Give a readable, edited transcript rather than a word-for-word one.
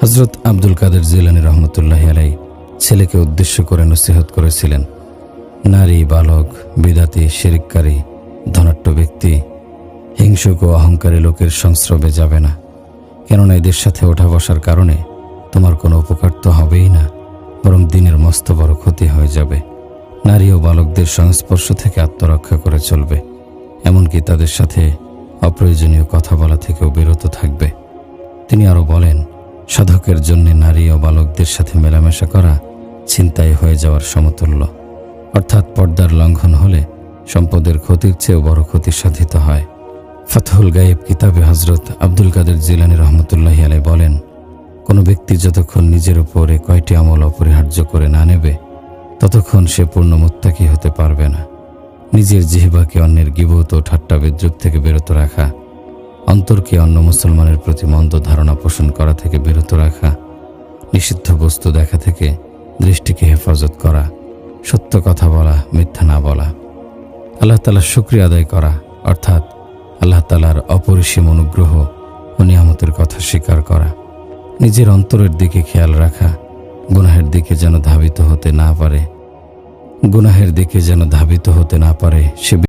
হযরত আব্দুল কাদের জিলানী রহমতুল্লাহি আলাইহি ছেলেকে উদ্দেশ্য করে নসিহত করেছিলেন, নারী, বালক, বিদাতি, শিরককারী, ধনাঢ্য ব্যক্তি, হিংসুক ও অহংকারী লোকের সংস্রবে যাবে না। কেননা এদের সাথে ওঠা বসার কারণে তোমার কোনো উপকার তো হবেই না, বরং দিনের মস্ত বড় ক্ষতি হয়ে যাবে। নারী ও বালকদের সংস্পর্শ থেকে আত্মরক্ষা করে চলবে, এমনকি তাদের সাথে অপ্রয়োজনীয় কথা বলা থেকেও বিরত থাকবে। তিনি আরও বলেন, সাধকের জন্য নারী ও বালকদের সাথে মেলামেশা করা ছিনতাই হয়ে যাওয়ার সমতুল্য। অর্থাৎ পর্দার লঙ্ঘন হলে সম্পদের ক্ষতির চেয়েও বড় ক্ষতি সাধিত হয়। ফাতহুল গায়েব কিতাবে হযরত আব্দুল কাদের জিলানী রহমতুল্লাহি আলাইহি বলেন, কোনো ব্যক্তি যতক্ষণ নিজের উপরে কয়টি আমল অপরিহার্য করে না নেবে, ততক্ষণ সে পূর্ণ মুত্তাকি হতে পারবে না। নিজের জিহ্বাকে অন্যের গীবত ও ঠাট্টা বিদ্রূপ থেকে বিরত রাখা, অন্তরকে অন্য মুসলমানের প্রতি মন্দ ধারণা পোষণ করা থেকে বিরত রাখা, নিষিদ্ধ বস্তু দেখা থেকে দৃষ্টিকে হেফাজত করা, সত্য কথা বলা, মিথ্যা না বলা, আল্লাহ তাআলার শুকরিয়া আদায় করা, অর্থাৎ আল্লাহ তাআলার অপরিসীম অনুগ্রহ ও নিয়ামতের কথা স্বীকার করা, নিজের অন্তরের দিকে খেয়াল রাখা, গুনাহের দিকে যেন ধাবিত হতে না পারে সে